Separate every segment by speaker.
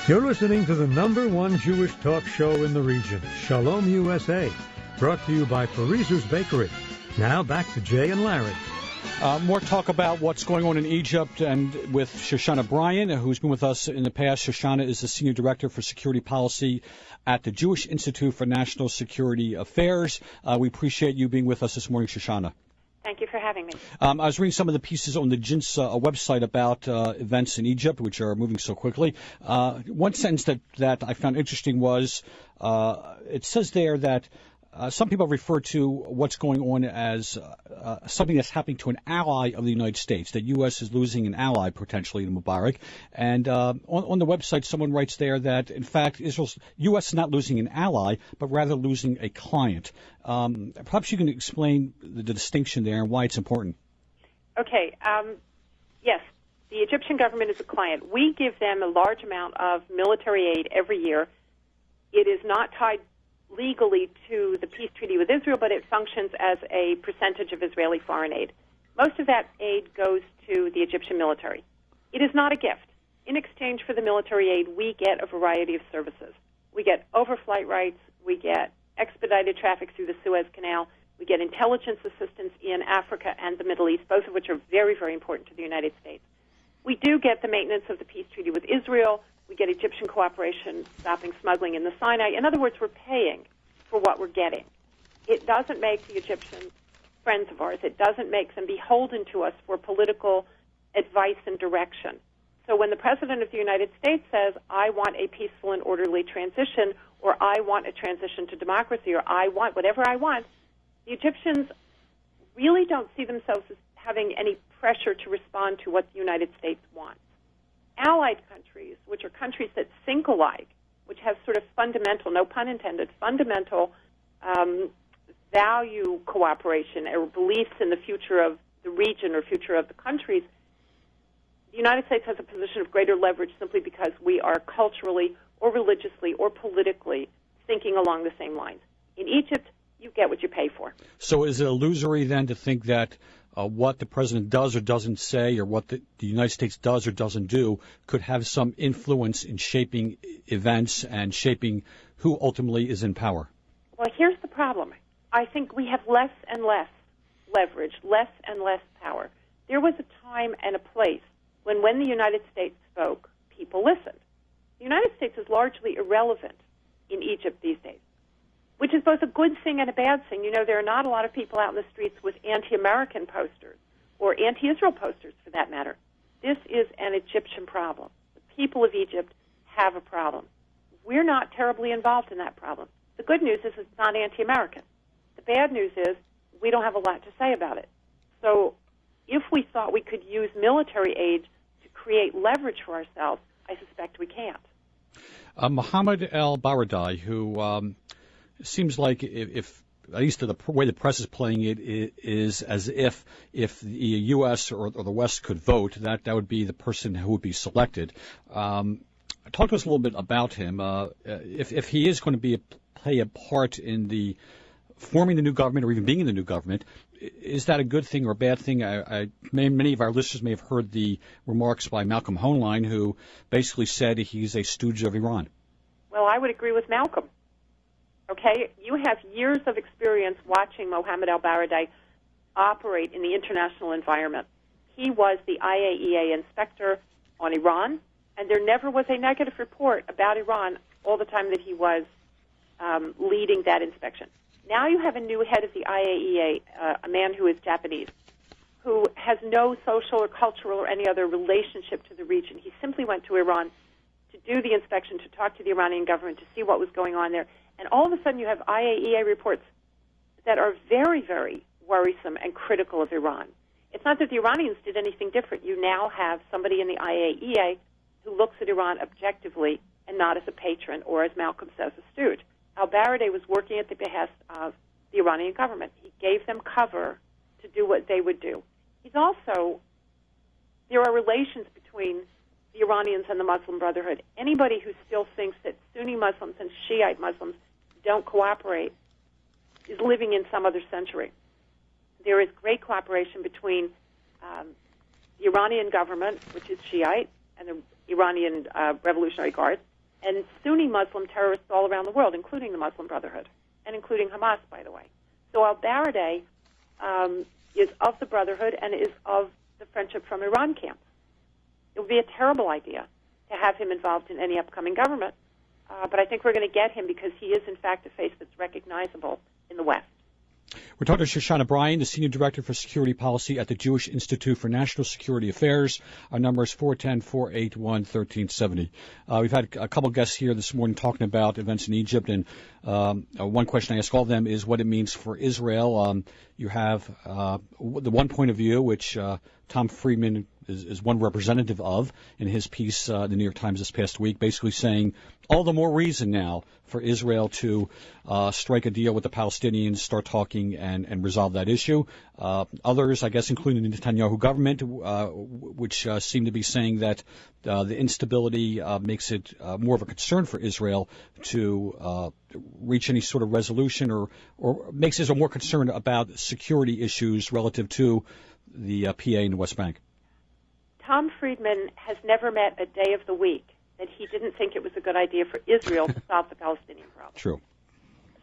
Speaker 1: You're listening to the #1 Jewish talk show in the region, Shalom USA, brought to you by Pariser's Bakery. Now back to Jay and Larry.
Speaker 2: More talk about what's going on in Egypt and with Shoshana Bryen, who's been with us in the past. Shoshana is the Senior Director for Security Policy at the Jewish Institute for National Security Affairs. We appreciate you being with us this morning, Shoshana.
Speaker 3: Thank you for having me.
Speaker 2: I was reading some of the pieces on the JINSA website about events in Egypt, which are moving so quickly. One sentence that I found interesting was it says there that some people refer to what's going on as something that's happening to an ally of the United States, that U.S. is losing an ally potentially to Mubarak. And on the website, someone writes there that, in fact, U.S. is not losing an ally, but rather losing a client. Perhaps you can explain the distinction there and why it's important.
Speaker 3: Okay. Yes, the Egyptian government is a client. We give them a large amount of military aid every year. It is not tied legally to the peace treaty with Israel, but it functions as a percentage of Israeli foreign aid. Most of that aid goes to the Egyptian military. It is not a gift. In exchange for the military aid, we get a variety of services. We get overflight rights, we get expedited traffic through the Suez Canal, we get intelligence assistance in Africa and the Middle East, both of which are very, very important to the United States. We do get the maintenance of the peace treaty with Israel. We get Egyptian cooperation stopping smuggling in the Sinai. In other words, we're paying for what we're getting. It doesn't make the Egyptians friends of ours. It doesn't make them beholden to us for political advice and direction. So when the President of the United States says, I want a peaceful and orderly transition, or I want a transition to democracy, or I want whatever I want, the Egyptians really don't see themselves as having any pressure to respond to what the United States wants. Allied countries, which are countries that think alike, which have sort of fundamental, no pun intended, fundamental value cooperation or beliefs in the future of the region or future of the countries, the United States has a position of greater leverage simply because we are culturally or religiously or politically thinking along the same lines. In Egypt, you get what you pay for.
Speaker 2: So is it illusory then to think that what the president does or doesn't say, or what the United States does or doesn't do, could have some influence in shaping events and shaping who ultimately is in power?
Speaker 3: Well, here's the problem. I think we have less and less leverage, less and less power. There was a time and a place when the United States spoke, people listened. The United States is largely irrelevant in Egypt these days, which is both a good thing and a bad thing. You know, there are not a lot of people out in the streets with anti-American posters or anti-Israel posters, for that matter. This is an Egyptian problem. The people of Egypt have a problem. We're not terribly involved in that problem. The good news is it's not anti-American. The bad news is we don't have a lot to say about it. So if we thought we could use military aid to create leverage for ourselves, I suspect we can't.
Speaker 2: Mohammed al-Baradei, who seems like, if at least the way the press is playing it, is as if the U.S. or the West could vote, that would be the person who would be selected. Talk to us a little bit about him. If he is going to play a part in the forming the new government or even being in the new government, is that a good thing or a bad thing? Many of our listeners may have heard the remarks by Malcolm Hoenlein, who basically said he's a stooge of Iran.
Speaker 3: Well, I would agree with Malcolm. Okay, you have years of experience watching Mohammed al-Baradei operate in the international environment. He was the IAEA inspector on Iran, and there never was a negative report about Iran all the time that he was leading that inspection. Now you have a new head of the IAEA, a man who is Japanese, who has no social or cultural or any other relationship to the region. He simply went to Iran to do the inspection, to talk to the Iranian government, to see what was going on there. And all of a sudden you have IAEA reports that are very, very worrisome and critical of Iran. It's not that the Iranians did anything different. You now have somebody in the IAEA who looks at Iran objectively and not as a patron or, as Malcolm says, a stooge. Al-Baradei was working at the behest of the Iranian government. He gave them cover to do what they would do. There are relations between the Iranians and the Muslim Brotherhood. Anybody who still thinks that Sunni Muslims and Shiite Muslims don't cooperate is living in some other century. There is great cooperation between the Iranian government, which is Shiite, and the Iranian Revolutionary Guard. and Sunni Muslim terrorists all around the world, including the Muslim Brotherhood, and including Hamas, by the way. So al-Baradei is of the Brotherhood and is of the Friendship from Iran camp. It would be a terrible idea to have him involved in any upcoming government, but I think we're going to get him because he is, in fact, a face that's recognizable in the West.
Speaker 2: We're talking to Shoshana Bryen, the Senior Director for Security Policy at the Jewish Institute for National Security Affairs. Our number is 410-481-1370. We've had a couple guests here this morning talking about events in Egypt, and one question I ask all of them is what it means for Israel. You have the one point of view, which Tom Friedman is one representative of in his piece in the New York Times this past week, basically saying all the more reason now for Israel to strike a deal with the Palestinians, start talking and resolve that issue. Others, I guess, including the Netanyahu government, which seem to be saying that the instability makes it more of a concern for Israel to reach any sort of resolution or makes Israel more concerned about security issues relative to the PA in the West Bank.
Speaker 3: Tom Friedman has never met a day of the week that he didn't think it was a good idea for Israel to solve the Palestinian problem.
Speaker 2: True.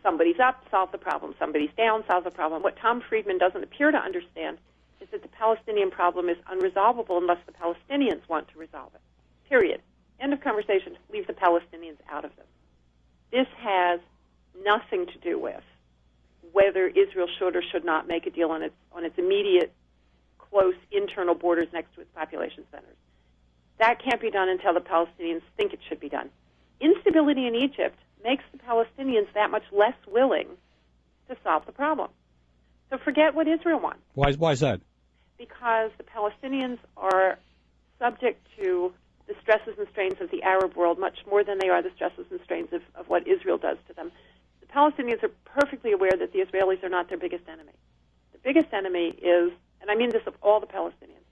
Speaker 3: Somebody's up, solve the problem. Somebody's down, solve the problem. What Tom Friedman doesn't appear to understand is that the Palestinian problem is unresolvable unless the Palestinians want to resolve it. Period. End of conversation. Leave the Palestinians out of this. This has nothing to do with whether Israel should or should not make a deal on its immediate, close internal borders next to its population centers. That can't be done until the Palestinians think it should be done. Instability in Egypt makes the Palestinians that much less willing to solve the problem. So forget what Israel wants.
Speaker 2: Why is that?
Speaker 3: Because the Palestinians are subject to the stresses and strains of the Arab world much more than they are the stresses and strains of what Israel does to them. The Palestinians are perfectly aware that the Israelis are not their biggest enemy. The biggest enemy is, and I mean this of all the Palestinians,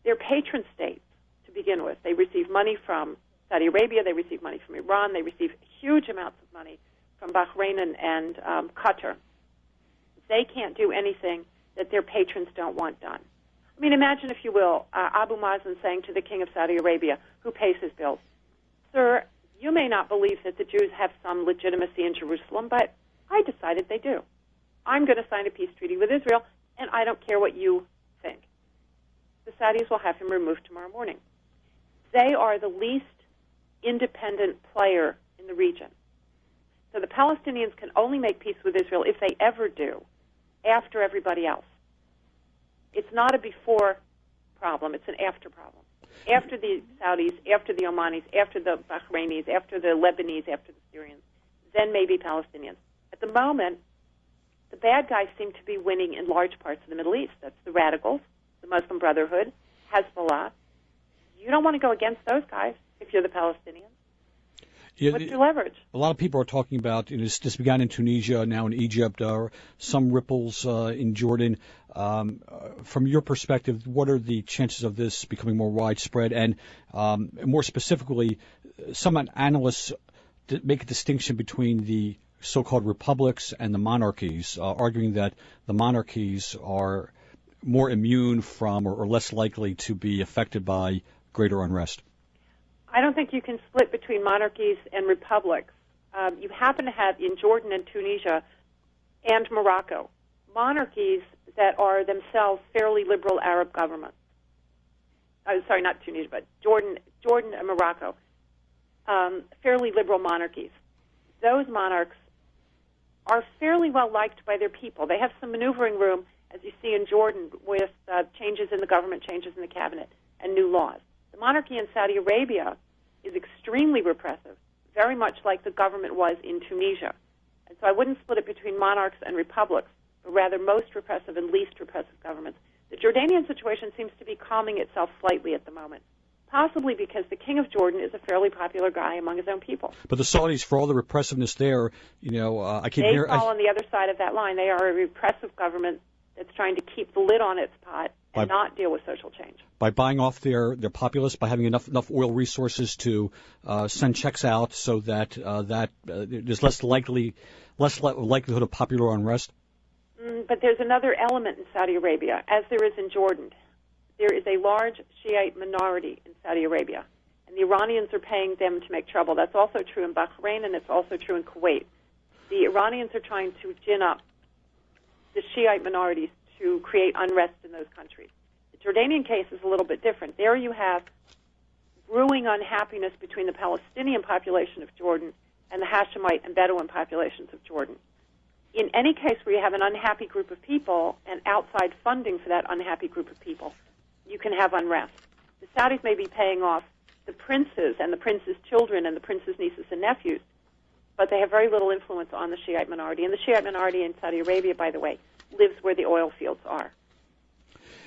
Speaker 3: they're patron states to begin with. They receive money from Saudi Arabia, they receive money from Iran, they receive huge amounts of money from Bahrain and Qatar. They can't do anything that their patrons don't want done. I mean, imagine, if you will, Abu Mazen saying to the king of Saudi Arabia, who pays his bills, "Sir, you may not believe that the Jews have some legitimacy in Jerusalem, but I decided they do. I'm going to sign a peace treaty with Israel, and I don't care what you think." The Saudis will have him removed tomorrow morning. They are the least independent player in the region. So the Palestinians can only make peace with Israel, if they ever do, after everybody else. It's not a before problem, it's an after problem. After the Saudis, after the Omanis, after the Bahrainis, after the Lebanese, after the Syrians, then maybe Palestinians. At the moment, the bad guys seem to be winning in large parts of the Middle East. That's the radicals, the Muslim Brotherhood, Hezbollah. You don't want to go against those guys if you're the Palestinians.
Speaker 2: Yeah,
Speaker 3: what's your leverage?
Speaker 2: A lot of people are talking about, this began in Tunisia, now in Egypt, some ripples in Jordan. From your perspective, what are the chances of this becoming more widespread? And more specifically, some analysts make a distinction between the so-called republics and the monarchies, arguing that the monarchies are more immune from or less likely to be affected by greater unrest.
Speaker 3: I don't think you can split between monarchies and republics. You happen to have in Jordan and Tunisia and Morocco monarchies that are themselves fairly liberal Arab governments. Sorry, not Tunisia, but Jordan and Morocco, fairly liberal monarchies. Those monarchs are fairly well liked by their people. They have some maneuvering room, as you see in Jordan, with changes in the government, changes in the cabinet, and new laws. The monarchy in Saudi Arabia is extremely repressive, very much like the government was in Tunisia. And so I wouldn't split it between monarchs and republics, but rather most repressive and least repressive governments. The Jordanian situation seems to be calming itself slightly at the moment, possibly because the king of Jordan is a fairly popular guy among his own people.
Speaker 2: But the Saudis, for all the repressiveness there, I keep hearing...
Speaker 3: They fall on the other side of that line. They are a repressive government that's trying to keep the lid on its pot and not deal with social change.
Speaker 2: By buying off their populace, by having enough oil resources to send checks out so that there's less likelihood of popular unrest?
Speaker 3: But there's another element in Saudi Arabia, as there is in Jordan. There is a large Shiite minority in Saudi Arabia, and the Iranians are paying them to make trouble. That's also true in Bahrain, and it's also true in Kuwait. The Iranians are trying to gin up the Shiite minorities to create unrest in those countries. The Jordanian case is a little bit different. There you have brewing unhappiness between the Palestinian population of Jordan and the Hashemite and Bedouin populations of Jordan. In any case where you have an unhappy group of people and outside funding for that unhappy group of people, you can have unrest. The Saudis may be paying off the princes and the princes' children and the princes' nieces and nephews, but they have very little influence on the Shiite minority. And the Shiite minority in Saudi Arabia, by the way, lives where the oil fields are.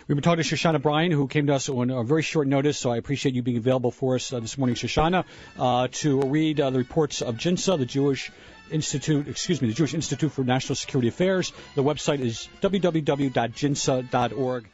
Speaker 2: We've been talking to Shoshana Bryen, who came to us on a very short notice, so I appreciate you being available for us this morning, Shoshana, to read the reports of JINSA, the Jewish Institute for National Security Affairs. The website is www.jinsa.org.